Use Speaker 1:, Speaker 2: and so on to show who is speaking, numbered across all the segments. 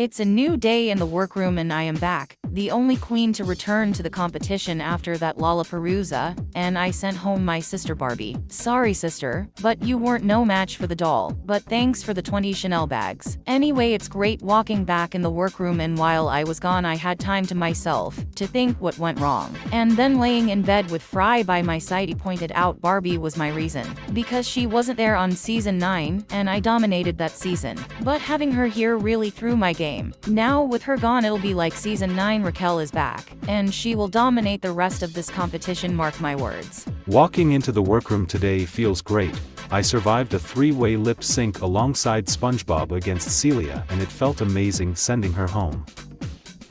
Speaker 1: It's a new day in the workroom and I am back, the only queen to return to the competition after that Lollapalooza, and I sent home my sister Barbie. Sorry sister, but you weren't no match for the doll, but thanks for the 20 Chanel bags. Anyway, it's great walking back in the workroom, and while I was gone I had time to myself, to think what went wrong. And then laying in bed with Fry by my side, he pointed out Barbie was my reason. Because she wasn't there on season 9, and I dominated that season. But having her here really threw my game. Now with her gone it'll be like season 9 Raquel is back, and she will dominate the rest of this competition, mark my words.
Speaker 2: Walking into the workroom today feels great. I survived a 3-way lip sync alongside SpongeBob against Celia, and it felt amazing sending her home.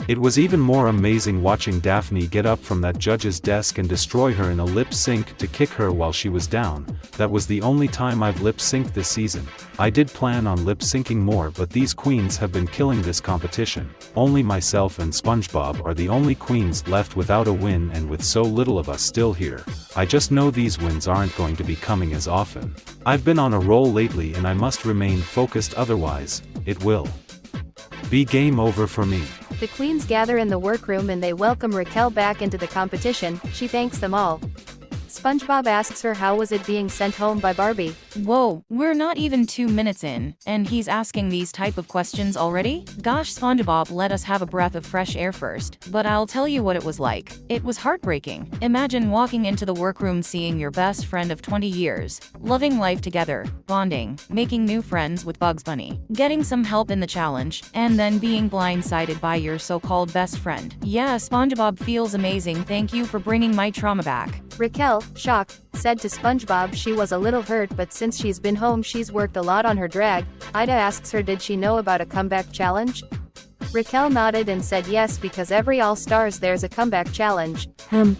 Speaker 2: It was even more amazing watching Daphne get up from that judge's desk and destroy her in a lip sync to kick her while she was down. That was the only time I've lip synced this season. I did plan on lip syncing more, but these queens have been killing this competition. Only myself and SpongeBob are the only queens left without a win, and with so little of us still here, I just know these wins aren't going to be coming as often. I've been on a roll lately and I must remain focused, otherwise, it will be game over for me.
Speaker 3: The queens gather in the workroom and they welcome Raquel back into the competition. She thanks them all. SpongeBob asks her how was it being sent home by Barbie.
Speaker 1: Whoa, we're not even 2 minutes in, and he's asking these type of questions already? Gosh SpongeBob, let us have a breath of fresh air first. But I'll tell you what it was like. It was heartbreaking. Imagine walking into the workroom, seeing your best friend of 20 years, loving life together, bonding, making new friends with Bugs Bunny, getting some help in the challenge, and then being blindsided by your so-called best friend. Yeah, SpongeBob feels amazing, thank you for bringing my trauma back.
Speaker 3: Raquel, shocked, said to SpongeBob she was a little hurt, but since she's been home she's worked a lot on her drag. Ida asks her did she know about a comeback challenge? Raquel nodded and said yes, because every All-Stars there's a comeback challenge.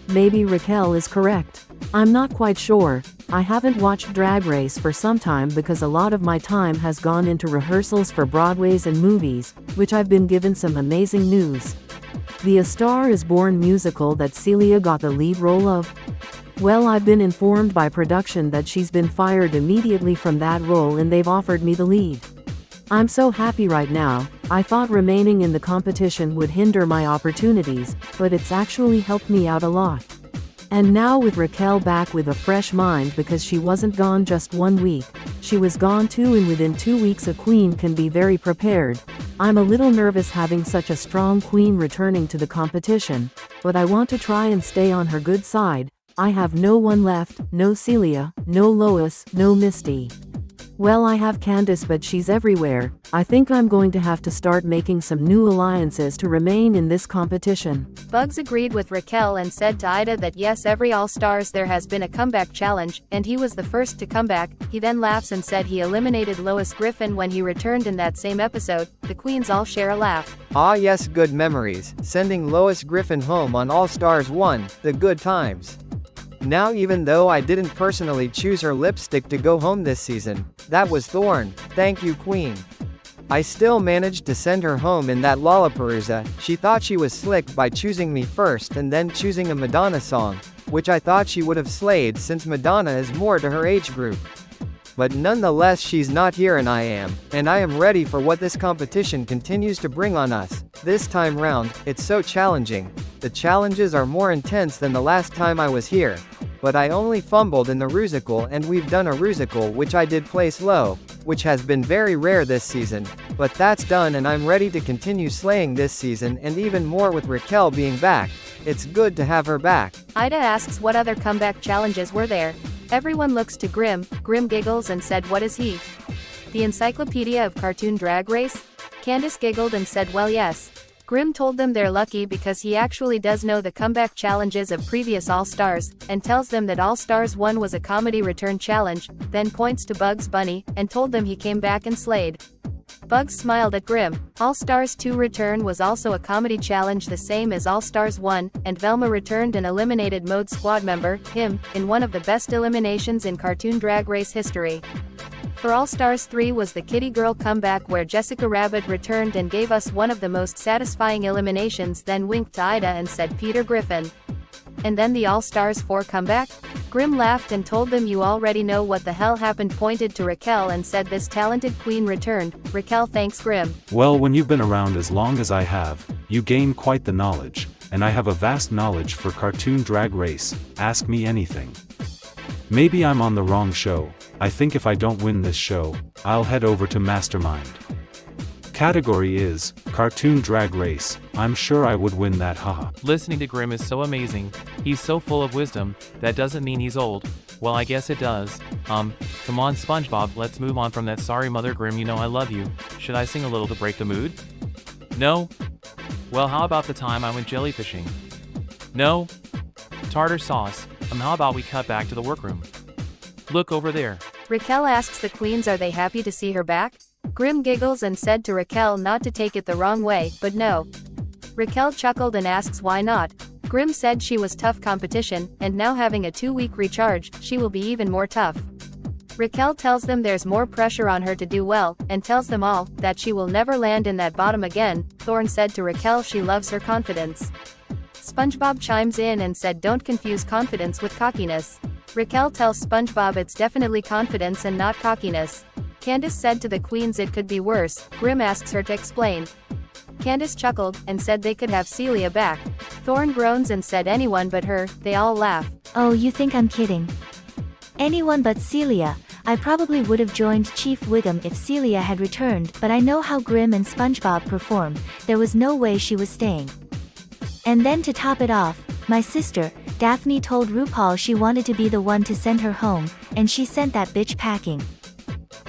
Speaker 4: Maybe Raquel is correct. I'm not quite sure. I haven't watched Drag Race for some time because a lot of my time has gone into rehearsals for Broadways and movies, which I've been given some amazing news. The A Star Is Born musical that Celia got the lead role of? Well, I've been informed by production that she's been fired immediately from that role and they've offered me the lead. I'm so happy right now. I thought remaining in the competition would hinder my opportunities, but it's actually helped me out a lot. And now with Raquel back with a fresh mind, because she wasn't gone just 1 week, she was gone 2, and within 2 weeks a queen can be very prepared. I'm a little nervous having such a strong queen returning to the competition, but I want to try and stay on her good side. I have no one left, no Celia, no Lois, no Misty. Well, I have Candace, but she's everywhere. I think I'm going to have to start making some new alliances to remain in this competition.
Speaker 3: Bugs agreed with Raquel and said to Ida that yes, every All-Stars there has been a comeback challenge, and he was the first to come back. He then laughs and said he eliminated Lois Griffin when he returned in that same episode. The queens all share a laugh.
Speaker 5: Ah yes, good memories, sending Lois Griffin home on All-Stars 1, the good times. Now, even though I didn't personally choose her lipstick to go home this season, that was Thorn, thank you queen. I still managed to send her home in that Lollapalooza. She thought she was slick by choosing me first and then choosing a Madonna song, which I thought she would have slayed since Madonna is more to her age group. But nonetheless, she's not here and I am ready for what this competition continues to bring on us. This time round, it's so challenging. The challenges are more intense than the last time I was here. But I only fumbled in the Rusical, and we've done a Rusical which I did place low, which has been very rare this season. But that's done and I'm ready to continue slaying this season, and even more with Raquel being back. It's good to have her back.
Speaker 3: Ida asks what other comeback challenges were there. Everyone looks to Grim. Grim giggles and said what is he? The Encyclopedia of Cartoon Drag Race? Candace giggled and said well yes. Grim told them they're lucky because he actually does know the comeback challenges of previous All-Stars, and tells them that All-Stars 1 was a comedy return challenge, then points to Bugs Bunny, and told them he came back and slayed. Bugs smiled at Grim. All-Stars 2 Return was also a comedy challenge the same as All-Stars 1, and Velma returned an eliminated Mode Squad member, him, in one of the best eliminations in Cartoon Drag Race history. For All-Stars 3 was the Kitty Girl comeback, where Jessica Rabbit returned and gave us one of the most satisfying eliminations, then winked to Ida and said Peter Griffin. And then the All-Stars 4 comeback? Grim laughed and told them you already know what the hell happened, pointed to Raquel and said this talented queen returned. Raquel thanks Grim.
Speaker 2: Well, when you've been around as long as I have, you gain quite the knowledge, and I have a vast knowledge for cartoon drag race, ask me anything. Maybe I'm on the wrong show, I think if I don't win this show, I'll head over to Mastermind. Category is, cartoon drag race, I'm sure I would win that, haha.
Speaker 6: Listening to Grim is so amazing, he's so full of wisdom, that doesn't mean he's old. Well, I guess it does. Come on SpongeBob, let's move on from that. Sorry Mother Grim, you know I love you. Should I sing a little to break the mood? No? Well, how about the time I went jellyfishing? No? Tartar sauce. How about we cut back to the workroom? Look over there.
Speaker 3: Raquel asks the queens are they happy to see her back? Grim giggles and said to Raquel not to take it the wrong way, but no. Raquel chuckled and asks why not. Grim said she was tough competition, and now having a 2-week recharge, she will be even more tough. Raquel tells them there's more pressure on her to do well, and tells them all, that she will never land in that bottom again. Thorn said to Raquel she loves her confidence. SpongeBob chimes in and said don't confuse confidence with cockiness. Raquel tells SpongeBob it's definitely confidence and not cockiness. Candace said to the queens it could be worse. Grim asks her to explain. Candace chuckled, and said they could have Celia back. Thorn groans and said anyone but her. They all laugh.
Speaker 7: Oh, you think I'm kidding? Anyone but Celia. I probably would have joined Chief Wiggum if Celia had returned, but I know how Grim and SpongeBob perform. There was no way she was staying. And then to top it off, my sister, Daphne told RuPaul she wanted to be the one to send her home, and she sent that bitch packing.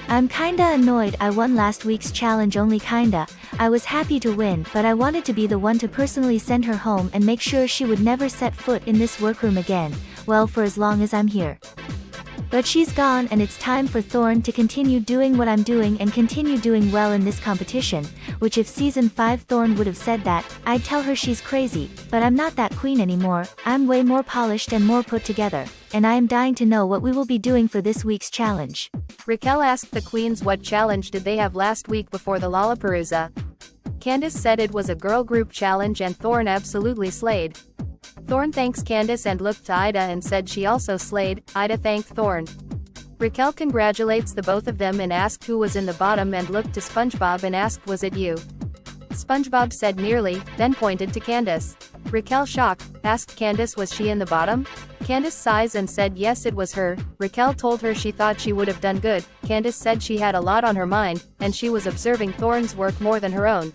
Speaker 7: I'm kinda annoyed I won last week's challenge, only kinda. I was happy to win, but I wanted to be the one to personally send her home and make sure she would never set foot in this workroom again, well, for as long as I'm here. But she's gone, and it's time for Thorn to continue doing what I'm doing and continue doing well in this competition, which if season 5 Thorn would have said that, I'd tell her she's crazy, but I'm not that queen anymore. I'm way more polished and more put together, and I am dying to know what we will be doing for this week's challenge.
Speaker 3: Raquel asked the queens what challenge did they have last week before the Lollapalooza. Candace said it was a girl group challenge and Thorn absolutely slayed. Thorn thanks Candace and looked to Ida and said she also slayed. Ida thanked Thorn. Raquel congratulates the both of them and asked who was in the bottom and looked to SpongeBob and asked was it you? SpongeBob said nearly, then pointed to Candace. Raquel shocked, asked Candace was she in the bottom? Candace sighs and said yes it was her. Raquel told her she thought she would have done good. Candace said she had a lot on her mind, and she was observing Thorn's work more than her own.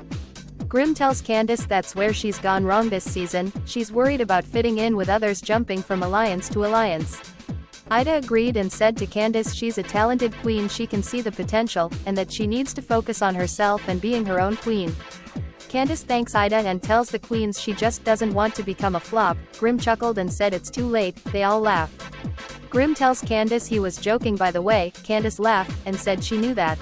Speaker 3: Grim tells Candace that's where she's gone wrong this season. She's worried about fitting in with others, jumping from alliance to alliance. Ida agreed and said to Candace she's a talented queen, she can see the potential, and that she needs to focus on herself and being her own queen. Candace thanks Ida and tells the queens she just doesn't want to become a flop. Grim chuckled and said it's too late. They all laugh. Grim tells Candace he was joking by the way. Candace laughed, and said she knew that.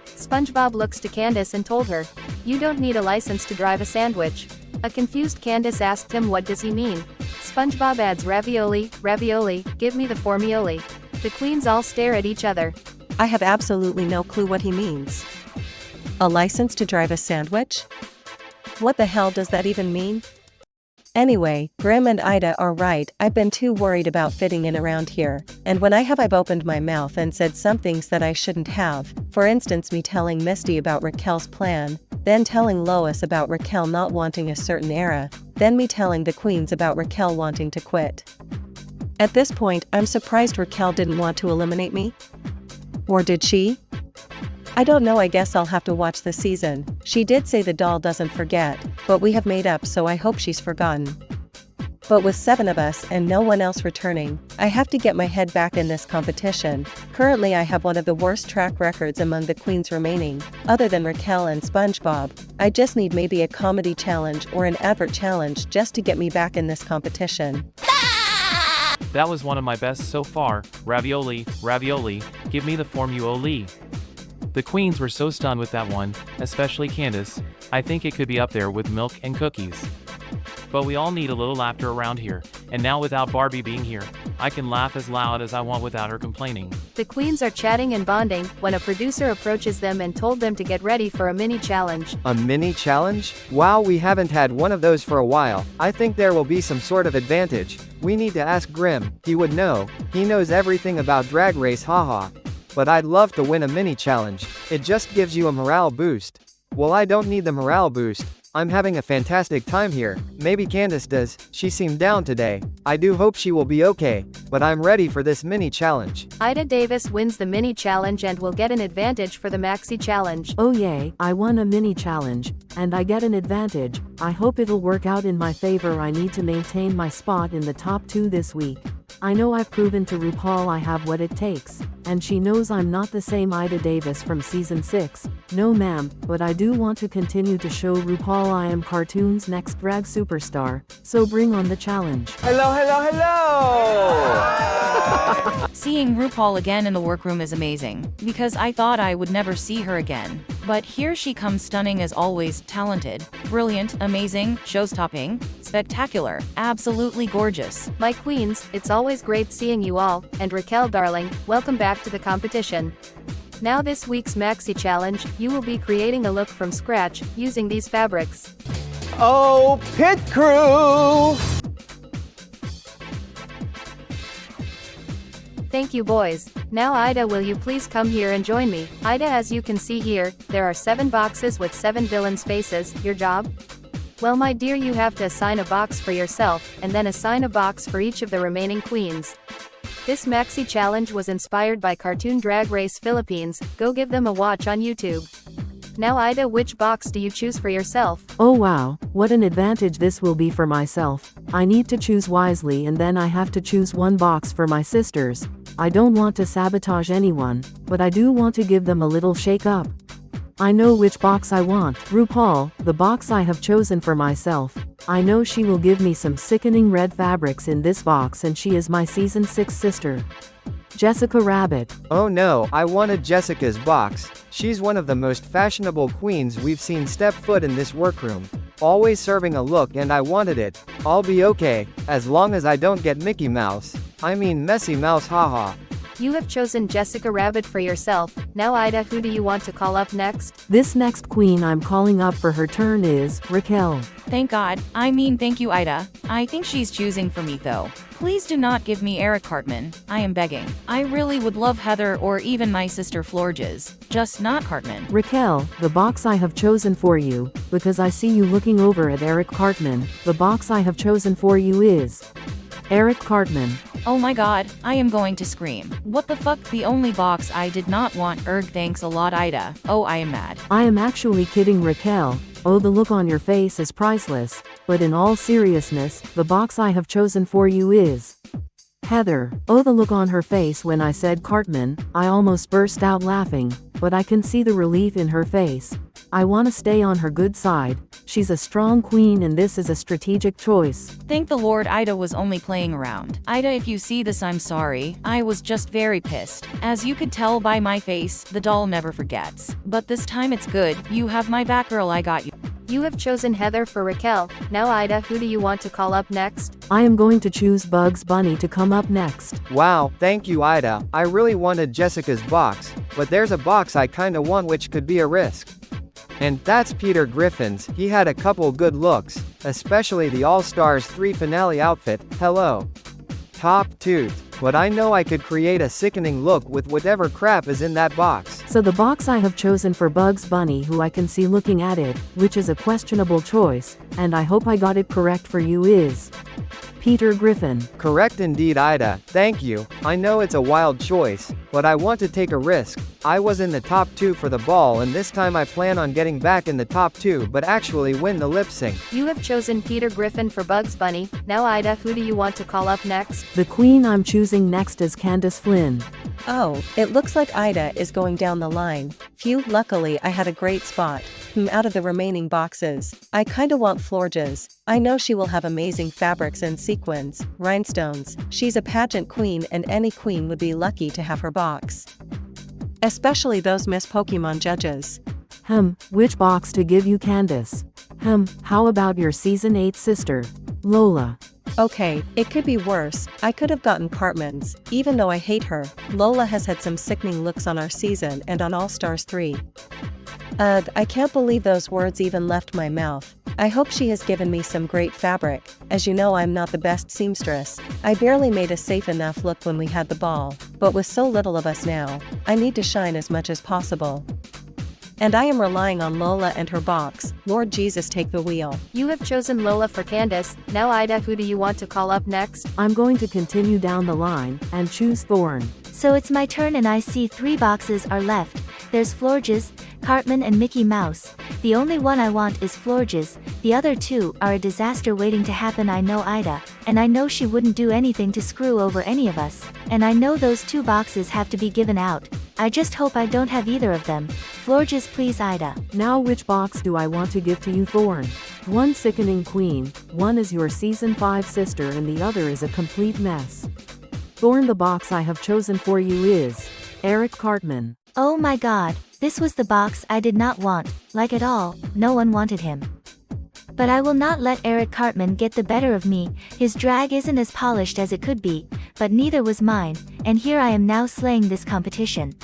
Speaker 3: SpongeBob looks to Candace and told her, you don't need a license to drive a sandwich. A confused Candace asked him what does he mean. SpongeBob adds ravioli, ravioli, give me the formioli. The queens all stare at each other.
Speaker 8: I have absolutely no clue what he means. A license to drive a sandwich? What the hell does that even mean? Anyway, Grim and Ida are right, I've been too worried about fitting in around here, and when I've opened my mouth and said some things that I shouldn't have, for instance me telling Misty about Raquel's plan, then telling Lois about Raquel not wanting a certain era, then me telling the queens about Raquel wanting to quit. At this point, I'm surprised Raquel didn't want to eliminate me? Or did she? I don't know, I guess I'll have to watch the season. She did say the doll doesn't forget, but we have made up, so I hope she's forgotten. But with 7 of us and no one else returning, I have to get my head back in this competition. Currently I have one of the worst track records among the queens remaining, other than Raquel and SpongeBob. I just need maybe a comedy challenge or an advert challenge just to get me back in this competition.
Speaker 6: That was one of my best so far. Ravioli, ravioli, give me the formuoli. The queens were so stunned with that one, especially Candace. I think it could be up there with milk and cookies. But we all need a little laughter around here, and now without Barbie being here, I can laugh as loud as I want without her complaining.
Speaker 3: The queens are chatting and bonding when a producer approaches them and told them to get ready for a mini challenge.
Speaker 5: A mini challenge? Wow, we haven't had one of those for a while. I think there will be some sort of advantage. We need to ask Grim, he would know. He knows everything about Drag Race, haha. But I'd love to win a mini challenge. It just gives you a morale boost. Well, I don't need the morale boost. I'm having a fantastic time here. Maybe Candace does. She seemed down today. I do hope she will be okay, but I'm ready for this mini challenge.
Speaker 3: Ida Davis wins the mini challenge and will get an advantage for the Maxi challenge.
Speaker 4: Oh yay, I won a mini challenge, and I get an advantage. I hope it'll work out in my favor. I need to maintain my spot in the top 2 this week. I know I've proven to RuPaul I have what it takes, and she knows I'm not the same Ida Davis from season 6. No ma'am, but I do want to continue to show RuPaul I am cartoon's next drag superstar, so bring on the challenge.
Speaker 5: Hello, hello, hello!
Speaker 1: Seeing RuPaul again in the workroom is amazing, because I thought I would never see her again. But here she comes, stunning as always, talented, brilliant, amazing, show-stopping, spectacular, absolutely gorgeous.
Speaker 3: My queens, it's always great seeing you all, and Raquel darling, welcome back to the competition. Now this week's Maxi challenge, you will be creating a look from scratch, using these fabrics.
Speaker 5: Oh, pit crew!
Speaker 3: Thank you boys. Now Ida, will you please come here and join me? Ida, as you can see here, there are 7 boxes with 7 villains' faces. Your job? Well my dear, you have to assign a box for yourself, and then assign a box for each of the remaining queens. This Maxi challenge was inspired by Cartoon Drag Race Philippines. Go give them a watch on YouTube. Now Ida, which box do you choose for yourself?
Speaker 4: Oh wow, what an advantage this will be for myself. I need to choose wisely, and then I have to choose one box for my sisters. I don't want to sabotage anyone, but I do want to give them a little shake up. I know which box I want. RuPaul, the box I have chosen for myself. I know she will give me some sickening red fabrics in this box, and she is my season 6 sister, Jessica Rabbit.
Speaker 5: Oh no, I wanted Jessica's box. She's one of the most fashionable queens we've seen step foot in this workroom. Always serving a look, and I wanted it. I'll be okay, as long as I don't get Mickey Mouse. I mean Messy Mouse, haha.
Speaker 3: You have chosen Jessica Rabbit for yourself. Now Ida, who do you want to call up next?
Speaker 4: This next queen I'm calling up for her turn is Raquel.
Speaker 1: Thank God. I mean, thank you, Ida. I think she's choosing for me though. Please do not give me Eric Cartman. I am begging. I really would love Heather or even my sister Florges. Just not Cartman.
Speaker 4: Raquel, the box I have chosen for you, because I see you looking over at Eric Cartman, the box I have chosen for you is Eric Cartman.
Speaker 1: Oh my god, I am going to scream. What the fuck? The only box I did not want. Erg, thanks a lot, Ida. Oh, I am mad.
Speaker 4: I am actually kidding, Raquel. Oh, the look on your face is priceless. But in all seriousness, the box I have chosen for you is Heather. Oh, the look on her face when I said Cartman. I almost burst out laughing, but I can see the relief in her face. I want to stay on her good side. She's a strong queen, and this is a strategic choice.
Speaker 1: Thank the Lord Ida was only playing around. Ida, if you see this, I'm sorry. I was just very pissed. As you could tell by my face, the doll never forgets. But this time it's good. You have my back, girl. I got you.
Speaker 3: You have chosen Heather for Raquel. Now Ida, who do you want to call up next?
Speaker 4: I am going to choose Bugs Bunny to come up next.
Speaker 5: Wow, thank you, Ida. I really wanted Jessica's box, but there's a box I kinda want which could be a risk. And that's Peter Griffin's. He had a couple good looks, especially the All-Stars 3 finale outfit. Hello. Top tooth. But I know I could create a sickening look with whatever crap is in that box.
Speaker 4: So the box I have chosen for Bugs Bunny, who I can see looking at it, which is a questionable choice, and I hope I got it correct for you, is Peter Griffin.
Speaker 5: Correct indeed, Ida. Thank you. I know it's a wild choice, but I want to take a risk. I was in the top 2 for the ball, and this time I plan on getting back in the top 2 but actually win the lip sync.
Speaker 3: You have chosen Peter Griffin for Bugs Bunny. Now Ida, who do you want to call up next?
Speaker 4: The queen I'm choosing next is Candace Flynn.
Speaker 8: Oh, it looks like Ida is going down the line. Phew, luckily I had a great spot. Out of the remaining boxes, I kinda want Florges. I know she will have amazing fabrics and sequins, rhinestones. She's a pageant queen, and any queen would be lucky to have her box. Especially those Miss Pokemon judges.
Speaker 4: Which box to give you, Candace? How about your season 8 sister, Lola?
Speaker 8: Okay, it could be worse. I could have gotten Cartman's, even though I hate her. Lola has had some sickening looks on our season and on All Stars 3. Ugh, I can't believe those words even left my mouth. I hope she has given me some great fabric. As you know, I'm not the best seamstress. I barely made a safe enough look when we had the ball, but with so little of us now, I need to shine as much as possible. And I am relying on Lola and her box. Lord Jesus, take the wheel.
Speaker 3: You have chosen Lola for Candace. Now Ida, who do you want to call up next?
Speaker 4: I'm going to continue down the line and choose Thorn.
Speaker 7: So it's my turn and I see 3 boxes are left. There's Florges, Cartman and Mickey Mouse. The only one I want is Florges. The other 2 are a disaster waiting to happen. I know Ida, and I know she wouldn't do anything to screw over any of us. And I know those 2 boxes have to be given out. I just hope I don't have either of them. Florges, please, Ida.
Speaker 4: Now which box do I want to give to you, Thorn? One sickening queen, one is your season 5 sister and the other is a complete mess. Thorn, the box I have chosen for you is Eric Cartman.
Speaker 7: Oh my god, this was the box I did not want, like at all. No one wanted him. But I will not let Eric Cartman get the better of me. His drag isn't as polished as it could be, but neither was mine, and here I am now slaying this competition.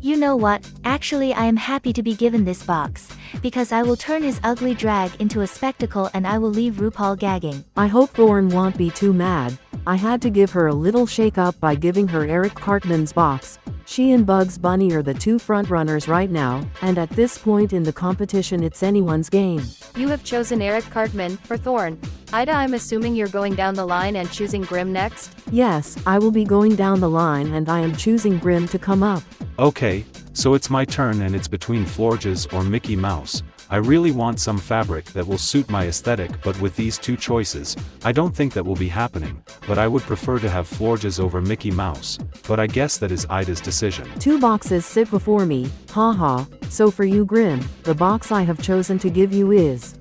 Speaker 7: You know what, actually I am happy to be given this box, because I will turn his ugly drag into a spectacle and I will leave RuPaul gagging.
Speaker 4: I hope Thorn won't be too mad. I had to give her a little shake up by giving her Eric Cartman's box. She and Bugs Bunny are the 2 frontrunners right now, and at this point in the competition it's anyone's game.
Speaker 3: You have chosen Eric Cartman for Thorn. Ida, I'm assuming you're going down the line and choosing Grim next?
Speaker 4: Yes, I will be going down the line and I am choosing Grim to come up.
Speaker 2: Okay, so it's my turn and it's between Florges or Mickey Mouse. I really want some fabric that will suit my aesthetic, but with these 2 choices, I don't think that will be happening, but I would prefer to have Florges over Mickey Mouse, but I guess that is Ida's decision.
Speaker 4: 2 boxes sit before me, haha, so for you Grim, the box I have chosen to give you is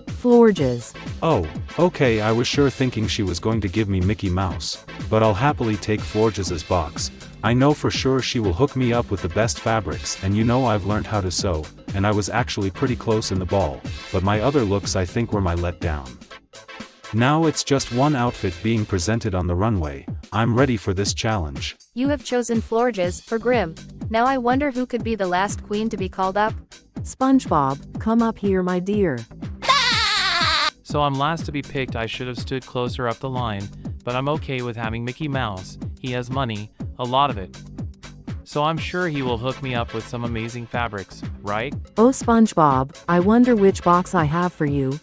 Speaker 4: Florges.
Speaker 2: Oh, okay, I was sure thinking she was going to give me Mickey Mouse, but I'll happily take Florges' box. I know for sure she will hook me up with the best fabrics, and you know I've learned how to sew, and I was actually pretty close in the ball, but my other looks I think were my letdown. Now it's just one outfit being presented on the runway. I'm ready for this challenge.
Speaker 3: You have chosen Florges for Grim. Now I wonder who could be the last queen to be called up?
Speaker 4: SpongeBob, come up here my dear.
Speaker 6: So I'm last to be picked. I should have stood closer up the line, but I'm okay with having Mickey Mouse. He has money, a lot of it. So I'm sure he will hook me up with some amazing fabrics, right?
Speaker 4: Oh SpongeBob, I wonder which box I have for you.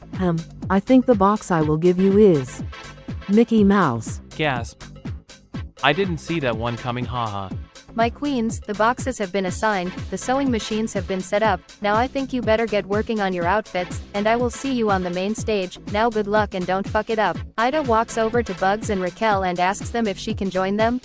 Speaker 4: I think the box I will give you is Mickey Mouse.
Speaker 6: Gasp. I didn't see that one coming, haha.
Speaker 3: My queens, the boxes have been assigned, the sewing machines have been set up. Now I think you better get working on your outfits, and I will see you on the main stage. Now good luck and don't fuck it up. Ida walks over to Bugs and Raquel and asks them if she can join them.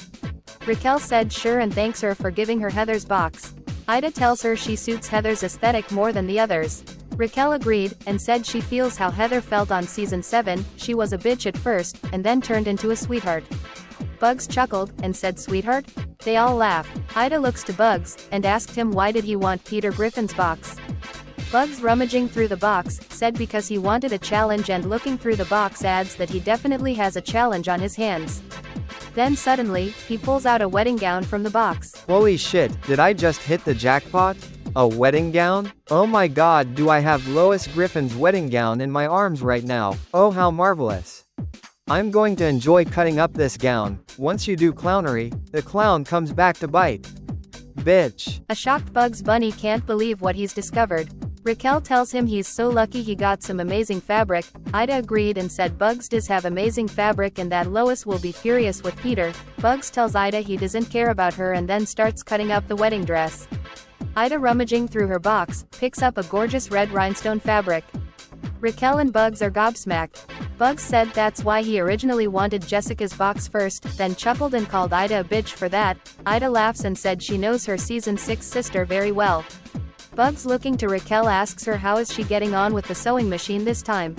Speaker 3: Raquel said sure and thanks her for giving her Heather's box. Ida tells her she suits Heather's aesthetic more than the others. Raquel agreed, and said she feels how Heather felt on season 7, she was a bitch at first, and then turned into a sweetheart. Bugs chuckled, and said sweetheart? They all laugh. Ida looks to Bugs, and asked him why did he want Peter Griffin's box. Bugs, rummaging through the box, said because he wanted a challenge, and looking through the box adds that he definitely has a challenge on his hands. Then suddenly, he pulls out a wedding gown from the box.
Speaker 5: Holy shit, did I just hit the jackpot? A wedding gown? Oh my god, do I have Lois Griffin's wedding gown in my arms right now? Oh how marvelous. I'm going to enjoy cutting up this gown. Once you do clownery, the clown comes back to bite. Bitch.
Speaker 3: A shocked Bugs Bunny can't believe what he's discovered. Raquel tells him he's so lucky he got some amazing fabric. Ida agreed and said Bugs does have amazing fabric and that Lois will be furious with Peter. Bugs tells Ida he doesn't care about her and then starts cutting up the wedding dress. Ida, rummaging through her box, picks up a gorgeous red rhinestone fabric. Raquel and Bugs are gobsmacked. Bugs said that's why he originally wanted Jessica's box first, then chuckled and called Ida a bitch for that. Ida laughs and said she knows her season 6 sister very well. Bugs, looking to Raquel, asks her how is she getting on with the sewing machine this time.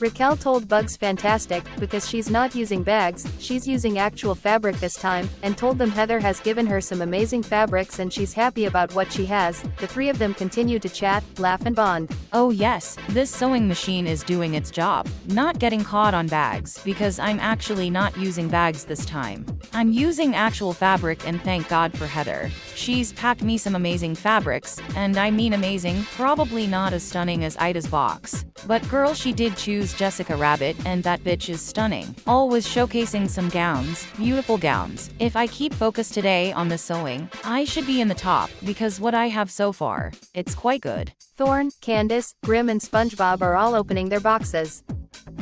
Speaker 3: Raquel told Bugs fantastic, because she's not using bags, she's using actual fabric this time, and told them Heather has given her some amazing fabrics and she's happy about what she has. The three of them continue to chat, laugh and bond.
Speaker 1: Oh yes, this sewing machine is doing its job, not getting caught on bags, because I'm actually not using bags this time. I'm using actual fabric and thank God for Heather. She's packed me some amazing fabrics, and I mean amazing, probably not as stunning as Ida's box. But girl, she did choose Jessica Rabbit, and that bitch is stunning. Always showcasing some gowns, beautiful gowns. If I keep focused today on the sewing, I should be in the top, because what I have so far, it's quite good.
Speaker 3: Thorn, Candace, Grim and SpongeBob are all opening their boxes.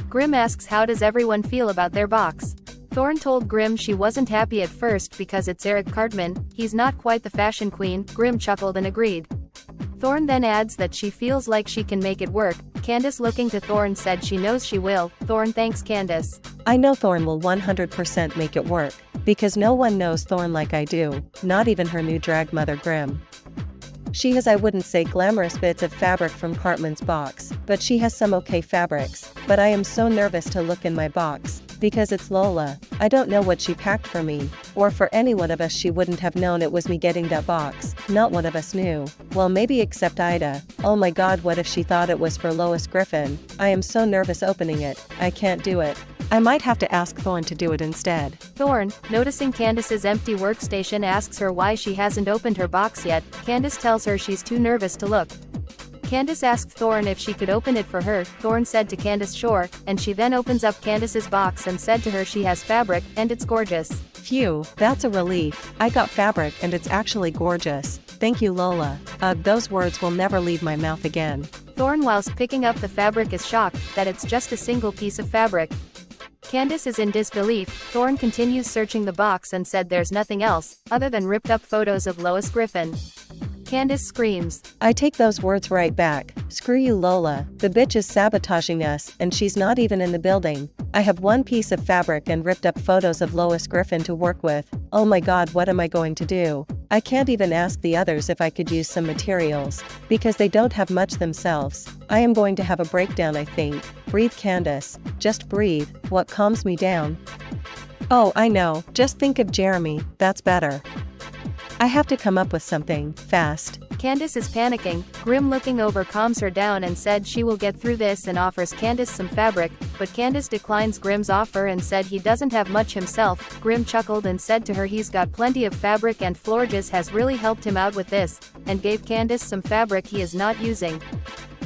Speaker 3: Grim asks how does everyone feel about their box. Thorn told Grim she wasn't happy at first because it's Eric Cartman, he's not quite the fashion queen. Grim chuckled and agreed. Thorn then adds that she feels like she can make it work. Candace looking to Thorn said she knows she will. Thorn thanks Candace.
Speaker 8: I know Thorn will 100% make it work, because no one knows Thorn like I do, not even her new drag mother Grim. She has, I wouldn't say glamorous bits of fabric from Cartman's box, but she has some okay fabrics. But I am so nervous to look in my box, because it's Lola. I don't know what she packed for me, or for any one of us. She wouldn't have known it was me getting that box, not one of us knew. Well, maybe except Ida. Oh my god, what if she thought it was for Lois Griffin? I am so nervous opening it, I can't do it. I might have to ask Thorn to do it instead.
Speaker 3: Thorn, noticing Candace's empty workstation, asks her why she hasn't opened her box yet. Candace tells her she's too nervous to look. Candace asked Thorn if she could open it for her. Thorn said to Candace sure, and she then opens up Candace's box and said to her she has fabric, and it's gorgeous.
Speaker 8: Phew, that's a relief. I got fabric and it's actually gorgeous. Thank you Lola. Those words will never leave my mouth again.
Speaker 3: Thorn whilst picking up the fabric is shocked that it's just a single piece of fabric. Candace is in disbelief. Thorn continues searching the box and said there's nothing else, other than ripped up photos of Lois Griffin. Candace screams.
Speaker 8: I take those words right back. Screw you Lola, the bitch is sabotaging us and she's not even in the building. I have one piece of fabric and ripped up photos of Lois Griffin to work with. Oh my god, what am I going to do? I can't even ask the others if I could use some materials, because they don't have much themselves. I am going to have a breakdown I think. Breathe Candace, just breathe. What calms me down? Oh I know, just think of Jeremy, that's better. I have to come up with something, fast.
Speaker 3: Candace is panicking. Grim looking over calms her down and said she will get through this and offers Candace some fabric, but Candace declines Grim's offer and said he doesn't have much himself. Grim chuckled and said to her he's got plenty of fabric and Florges has really helped him out with this, and gave Candace some fabric he is not using.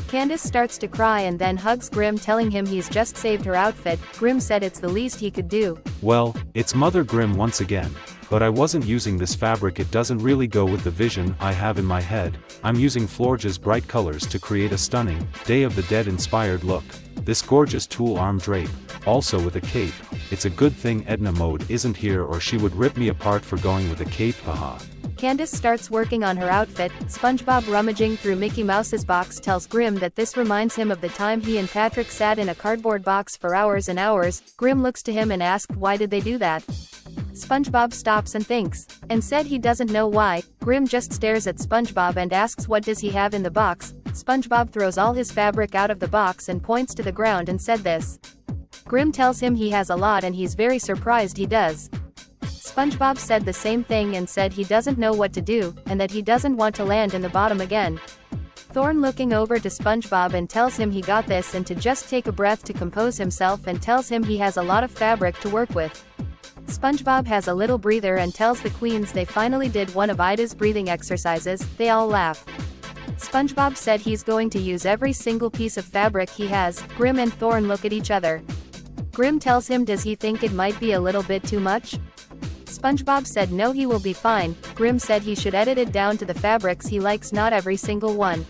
Speaker 3: Candace starts to cry and then hugs Grim telling him he's just saved her outfit. Grim said it's the least he could do.
Speaker 2: Well, it's Mother Grim once again. But I wasn't using this fabric, it doesn't really go with the vision I have in my head. I'm using Florge's bright colors to create a stunning, Day of the Dead inspired look. This gorgeous tulle arm drape, also with a cape. It's a good thing Edna Mode isn't here or she would rip me apart for going with a cape, haha.
Speaker 3: Candace starts working on her outfit. SpongeBob rummaging through Mickey Mouse's box tells Grim that this reminds him of the time he and Patrick sat in a cardboard box for hours and hours. Grim looks to him and asks why did they do that? SpongeBob stops and thinks, and said he doesn't know why. Grim just stares at SpongeBob and asks what does he have in the box. SpongeBob throws all his fabric out of the box and points to the ground and said this. Grim tells him he has a lot and he's very surprised he does. SpongeBob said the same thing and said he doesn't know what to do, and that he doesn't want to land in the bottom again. Thorn looking over to SpongeBob and tells him he got this and to just take a breath to compose himself and tells him he has a lot of fabric to work with. SpongeBob has a little breather and tells the queens they finally did one of Ida's breathing exercises. They all laugh. SpongeBob said he's going to use every single piece of fabric he has. Grim and Thorn look at each other. Grim tells him does he think it might be a little bit too much? SpongeBob said no, he will be fine. Grim said he should edit it down to the fabrics he likes, not every single one.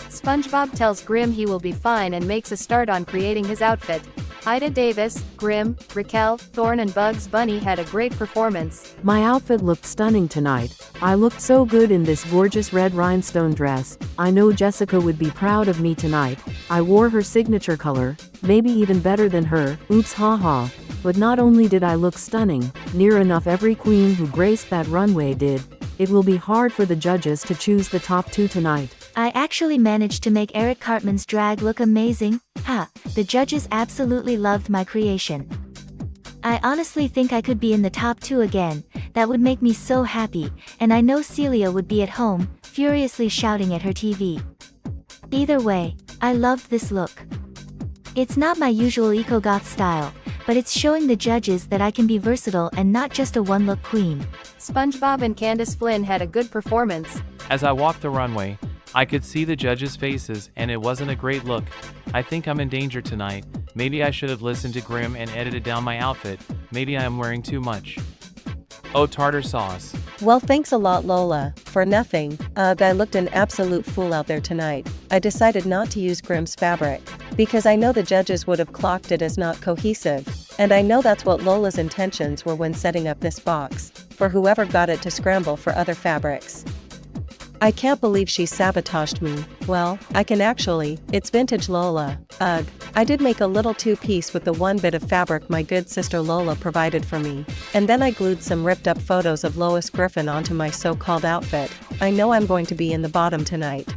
Speaker 3: SpongeBob tells Grim he will be fine and makes a start on creating his outfit. Ida Davis, Grim, Raquel, Thorn and Bugs Bunny had a great performance.
Speaker 4: My outfit looked stunning tonight. I looked so good in this gorgeous red rhinestone dress. I know Jessica would be proud of me tonight. I wore her signature color, maybe even better than her. Oops, haha. But not only did I look stunning, near enough every queen who graced that runway did. It will be hard for the judges to choose the top two tonight.
Speaker 7: I actually managed to make Eric Cartman's drag look amazing. Ha, the judges absolutely loved my creation. I honestly think I could be in the top 2 again, that would make me so happy, and I know Celia would be at home, furiously shouting at her TV. Either way, I loved this look. It's not my usual eco-goth style, but it's showing the judges that I can be versatile and not just a one-look queen.
Speaker 3: SpongeBob and Candace Flynn had a good performance.
Speaker 6: As I walked the runway, I could see the judges' faces, and it wasn't a great look. I think I'm in danger tonight. Maybe I should have listened to Grim and edited down my outfit. Maybe I am wearing too much. Oh, tartar sauce.
Speaker 8: Well, thanks a lot, Lola. For nothing. I looked an absolute fool out there tonight. I decided not to use Grim's fabric, because I know the judges would have clocked it as not cohesive, and I know that's what Lola's intentions were when setting up this box, for whoever got it to scramble for other fabrics. I can't believe she sabotaged me. Well, I can actually. It's vintage Lola. Ugh. I did make a little 2-piece with the one bit of fabric my good sister Lola provided for me. And then I glued some ripped up photos of Lois Griffin onto my so-called outfit. I know I'm going to be in the bottom tonight.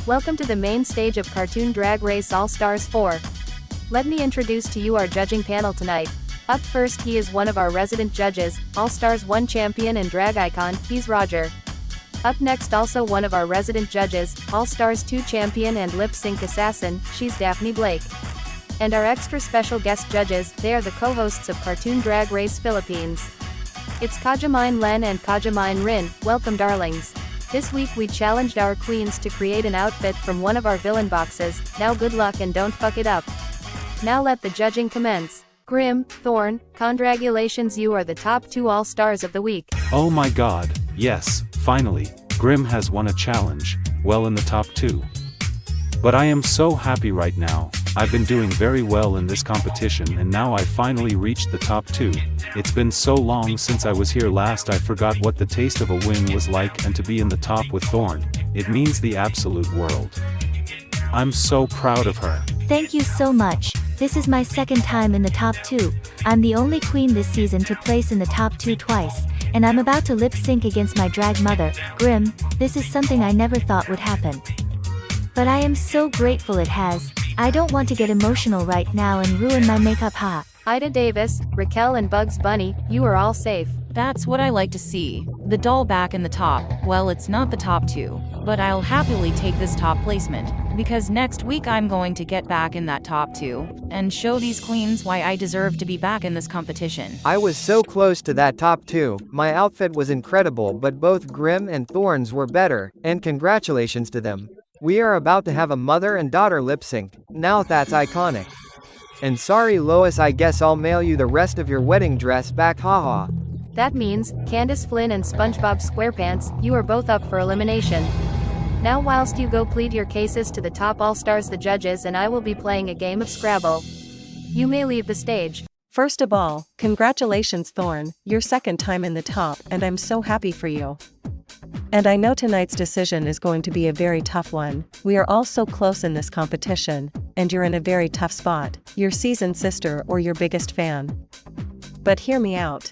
Speaker 3: Welcome to the main stage of Cartoon Drag Race All-Stars 4. Let me introduce to you our judging panel tonight. Up first, he is one of our resident judges, All-Stars 1 champion and drag icon, he's Roger. Up next, also one of our resident judges, All-Stars 2 champion and lip-sync assassin, she's Daphne Blake. And our extra special guest judges, they are the co-hosts of Cartoon Drag Race Philippines. It's Kajamine Len and Kajamine Rin. Welcome, darlings. This week we challenged our queens to create an outfit from one of our villain boxes. Now good luck and don't fuck it up. Now let the judging commence. Grim, Thorn, congratulations, you are the top 2 all-stars of the week.
Speaker 2: Oh my god, yes, finally, Grim has won a challenge, well in the top 2. But I am so happy right now. I've been doing very well in this competition and now I finally reached the top 2. It's been so long since I was here last, I forgot what the taste of a win was like, and to be in the top with Thorn, it means the absolute world. I'm so proud of her.
Speaker 7: Thank you so much. This is my second time in the top 2. I'm the only queen this season to place in the top 2 twice, and I'm about to lip sync against my drag mother, Grim. This is something I never thought would happen. But I am so grateful it has. I don't want to get emotional right now and ruin my makeup.
Speaker 3: Ida Davis, Raquel and Bugs Bunny, you are all safe.
Speaker 1: That's what I like to see. The doll back in the top. Well, it's not the top 2, but I'll happily take this top placement, because next week I'm going to get back in that top 2, and show these queens why I deserve to be back in this competition.
Speaker 5: I was so close to that top 2, my outfit was incredible, but both Grim and Thorns were better, and congratulations to them. We are about to have a mother and daughter lip sync. Now that's iconic. And sorry Lois, I guess I'll mail you the rest of your wedding dress back, haha.
Speaker 3: That means, Candace Flynn and SpongeBob SquarePants, you are both up for elimination. Now whilst you go plead your cases to the top all-stars, the judges and I will be playing a game of Scrabble. You may leave the stage.
Speaker 8: First of all, congratulations Thorn, your second time in the top, and I'm so happy for you. And I know tonight's decision is going to be a very tough one. We are all so close in this competition, and you're in a very tough spot, your seasoned sister or your biggest fan. But hear me out.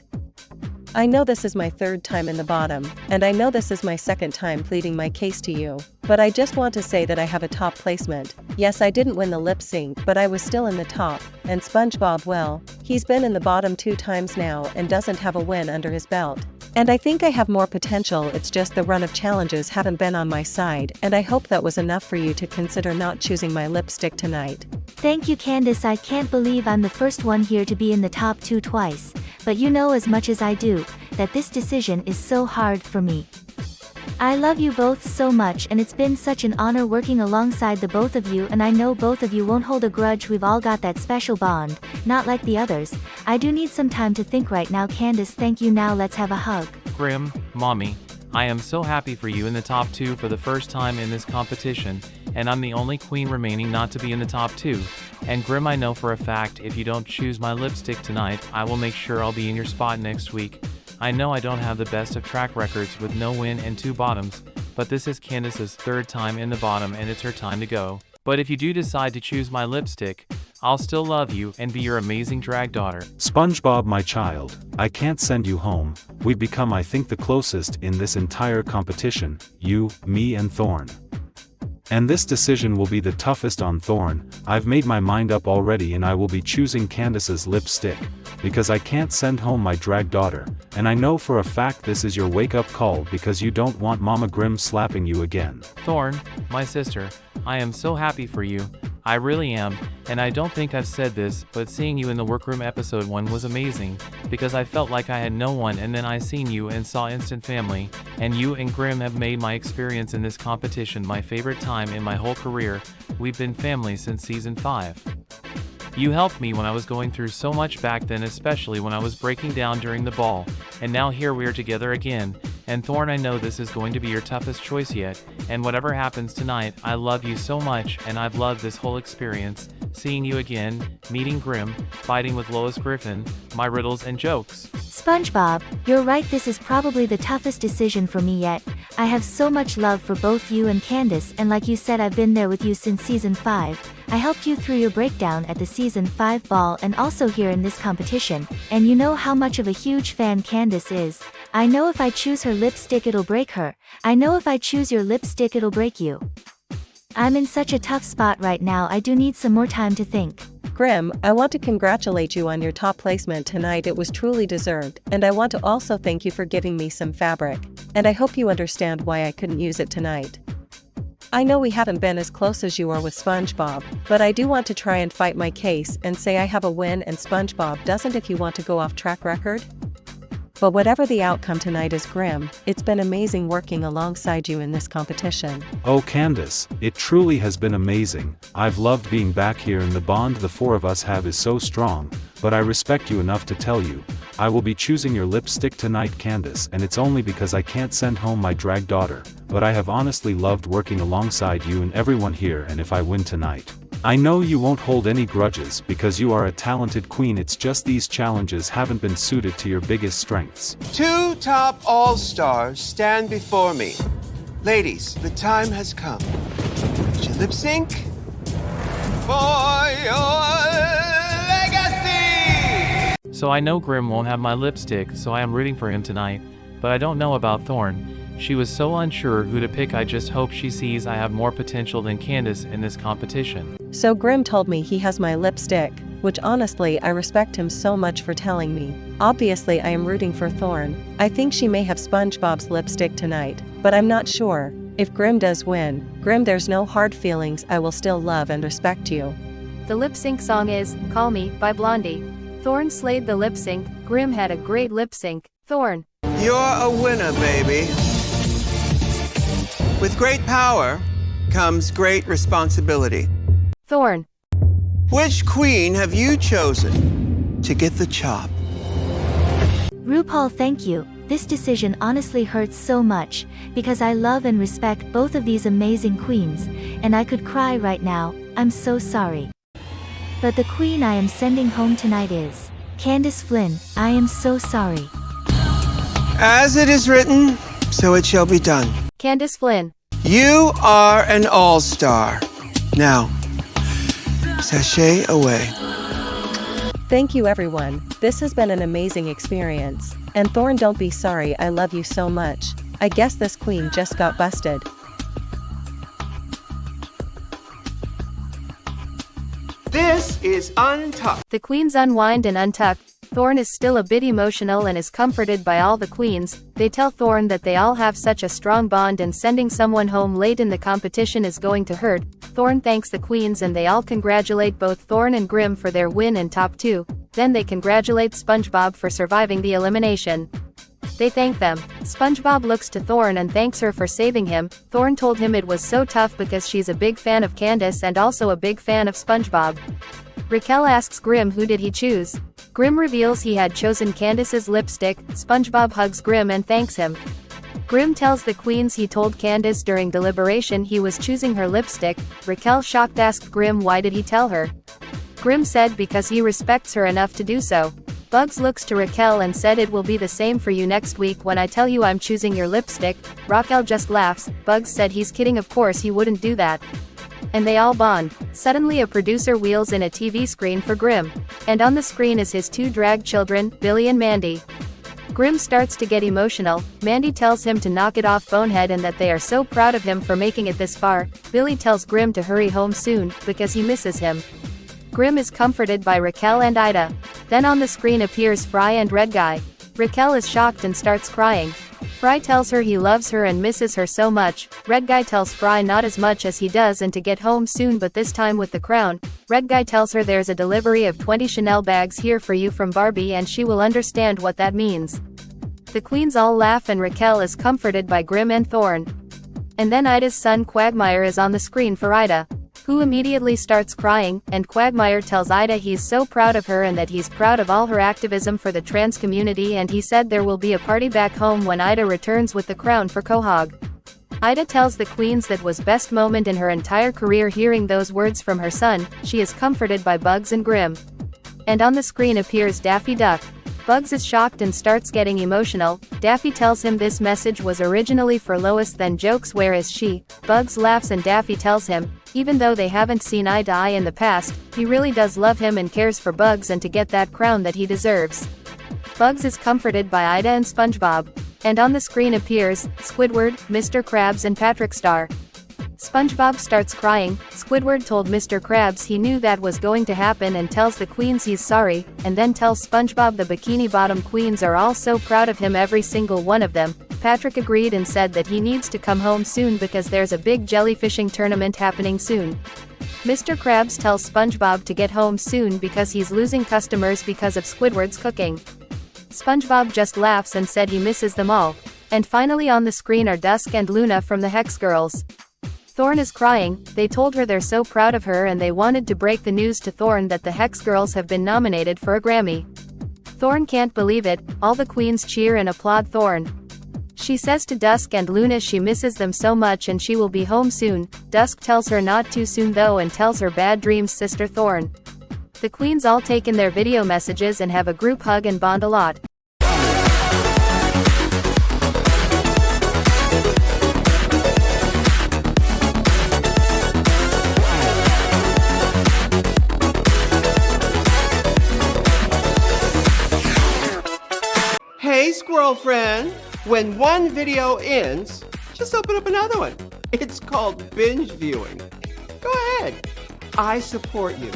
Speaker 8: I know this is my third time in the bottom, and I know this is my second time pleading my case to you, but I just want to say that I have a top placement. Yes, I didn't win the lip sync, but I was still in the top, and SpongeBob, well, he's been in the bottom 2 times now and doesn't have a win under his belt. And I think I have more potential, it's just the run of challenges haven't been on my side, and I hope that was enough for you to consider not choosing my lipstick tonight.
Speaker 7: Thank you, Candace. I can't believe I'm the first one here to be in the top 2 twice, but you know as much as I do, that this decision is so hard for me. I love you both so much, and it's been such an honor working alongside the both of you, and I know both of you won't hold a grudge. We've all got that special bond, not like the others. I do need some time to think right now. Candace, thank you. Now let's have a hug.
Speaker 6: Grim, Mommy, I am so happy for you in the top 2 for the first time in this competition, and I'm the only queen remaining not to be in the top 2. And Grim, I know for a fact if you don't choose my lipstick tonight, I will make sure I'll be in your spot next week. I know I don't have the best of track records with no win and 2 bottoms, but this is Candace's 3rd time in the bottom and it's her time to go. But if you do decide to choose my lipstick, I'll still love you and be your amazing drag daughter.
Speaker 2: SpongeBob, my child, I can't send you home. We've become, I think, the closest in this entire competition, you, me and Thorn. And this decision will be the toughest on Thorn. I've made my mind up already and I will be choosing Candace's lipstick, because I can't send home my drag daughter, and I know for a fact this is your wake-up call because you don't want Mama Grimm slapping you again.
Speaker 6: Thorn, my sister, I am so happy for you. I really am, and I don't think I've said this, but seeing you in the Workroom episode 1 was amazing, because I felt like I had no one and then I seen you and saw instant family, and you and Grimm have made my experience in this competition my favorite time in my whole career. We've been family since season 5. You helped me when I was going through so much back then, especially when I was breaking down during the ball, and now here we are together again. And Thorn, I know this is going to be your toughest choice yet, and whatever happens tonight, I love you so much and I've loved this whole experience, seeing you again, meeting Grimm, fighting with Lois Griffin, my riddles and jokes.
Speaker 7: SpongeBob, you're right, this is probably the toughest decision for me yet. I have so much love for both you and Candace, and like you said, I've been there with you since season 5. I helped you through your breakdown at the season 5 ball and also here in this competition, and you know how much of a huge fan Candace is. I know if I choose her lipstick it'll break her. I know if I choose your lipstick it'll break you. I'm in such a tough spot right now, I do need some more time to think.
Speaker 8: Grimm, I want to congratulate you on your top placement tonight, it was truly deserved, and I want to also thank you for giving me some fabric, and I hope you understand why I couldn't use it tonight. I know we haven't been as close as you are with SpongeBob, but I do want to try and fight my case and say I have a win and SpongeBob doesn't if you want to go off track record. But whatever the outcome tonight is, Grimm, it's been amazing working alongside you in this competition.
Speaker 2: Oh Candace, it truly has been amazing. I've loved being back here and the bond the 4 of us have is so strong, but I respect you enough to tell you, I will be choosing your lipstick tonight, Candace, and it's only because I can't send home my drag daughter, but I have honestly loved working alongside you and everyone here, and if I win tonight, I know you won't hold any grudges because you are a talented queen, it's just these challenges haven't been suited to your biggest strengths.
Speaker 9: 2 top all-stars stand before me. Ladies, the time has come. Would you lip sync for your legacy?
Speaker 6: So I know Grimm won't have my lipstick, so I am rooting for him tonight, but I don't know about Thorn. She was so unsure who to pick, I just hope she sees I have more potential than Candace in this competition.
Speaker 8: So Grimm told me he has my lipstick, which honestly I respect him so much for telling me. Obviously I am rooting for Thorn. I think she may have SpongeBob's lipstick tonight, but I'm not sure. If Grimm does win, Grimm, there's no hard feelings, I will still love and respect you.
Speaker 3: The lip sync song is Call Me by Blondie. Thorn slayed the lip sync. Grimm had a great lip sync. Thorn.
Speaker 9: You're a winner, baby. With great power comes great responsibility.
Speaker 3: Thorn.
Speaker 9: Which queen have you chosen to get the chop?
Speaker 7: RuPaul, thank you. This decision honestly hurts so much, because I love and respect both of these amazing queens, and I could cry right now, I'm so sorry. But the queen I am sending home tonight is Candace Flynn. I am so sorry.
Speaker 9: As it is written, so it shall be done.
Speaker 3: Candace Flynn.
Speaker 9: You are an all-star. Now, sashay away.
Speaker 8: Thank you everyone, this has been an amazing experience. And Thorn, don't be sorry, I love you so much. I guess this queen just got busted.
Speaker 9: This is Untucked.
Speaker 3: The queens unwind and untucked. Thorn is still a bit emotional and is comforted by all the queens. They tell Thorn that they all have such a strong bond and sending someone home late in the competition is going to hurt. Thorn thanks the queens and they all congratulate both Thorn and Grimm for their win and top 2. Then they congratulate SpongeBob for surviving the elimination. They thank them. SpongeBob looks to Thorn and thanks her for saving him. Thorn told him it was so tough because she's a big fan of Candace and also a big fan of SpongeBob. Raquel asks Grimm who did he choose. Grimm reveals he had chosen Candace's lipstick. SpongeBob hugs Grimm and thanks him. Grimm tells the queens he told Candace during Deliberation he was choosing her lipstick. Raquel, shocked, asked Grimm why did he tell her. Grimm said because he respects her enough to do so. Bugs looks to Raquel and said it will be the same for you next week when I tell you I'm choosing your lipstick. Raquel just laughs. Bugs said he's kidding, of course he wouldn't do that. And they all bond. Suddenly a producer wheels in a TV screen for Grim. And on the screen is his two drag children, Billy and Mandy. Grim starts to get emotional. Mandy tells him to knock it off, Bonehead, and that they are so proud of him for making it this far. Billy tells Grim to hurry home soon, because he misses him. Grim is comforted by Raquel and Ida. Then on the screen appears Fry and Red Guy. Raquel is shocked and starts crying. Fry tells her he loves her and misses her so much. Red Guy tells Fry not as much as he does and to get home soon, but this time with the crown. Red Guy tells her there's a delivery of 20 Chanel bags here for you from Barbie and she will understand what that means. The queens all laugh and Raquel is comforted by Grim and Thorn. And then Ida's son Quagmire is on the screen for Ida, who immediately starts crying, and Quagmire tells Ida he's so proud of her and that he's proud of all her activism for the trans community, and he said there will be a party back home when Ida returns with the crown for Quahog. Ida tells the queens that was best moment in her entire career hearing those words from her son. She is comforted by Bugs and Grim. And on the screen appears Daffy Duck. Bugs is shocked and starts getting emotional. Daffy tells him this message was originally for Lois, then jokes where is she? Bugs laughs and Daffy tells him, even though they haven't seen eye to eye in the past, he really does love him and cares for Bugs and to get that crown that he deserves. Bugs is comforted by Ida and SpongeBob. And on the screen appears Squidward, Mr. Krabs and Patrick Star. SpongeBob starts crying. Squidward told Mr. Krabs he knew that was going to happen and tells the queens he's sorry, and then tells SpongeBob the Bikini Bottom queens are all so proud of him, every single one of them. Patrick agreed and said that he needs to come home soon because there's a big jellyfishing tournament happening soon. Mr. Krabs tells SpongeBob to get home soon because he's losing customers because of Squidward's cooking. SpongeBob just laughs and said he misses them all. And finally on the screen are Dusk and Luna from the Hex Girls. Thorn is crying. They told her they're so proud of her and they wanted to break the news to Thorn that the Hex Girls have been nominated for a Grammy. Thorn can't believe it. All the queens cheer and applaud Thorn. She says to Dusk and Luna she misses them so much and she will be home soon. Dusk tells her not too soon though and tells her bad dreams, Sister Thorn. The queens all take in their video messages and have a group hug and bond a lot.
Speaker 9: Hey, squirrel friend. When one video ends, just open up another one. It's called binge viewing. Go ahead. I support you.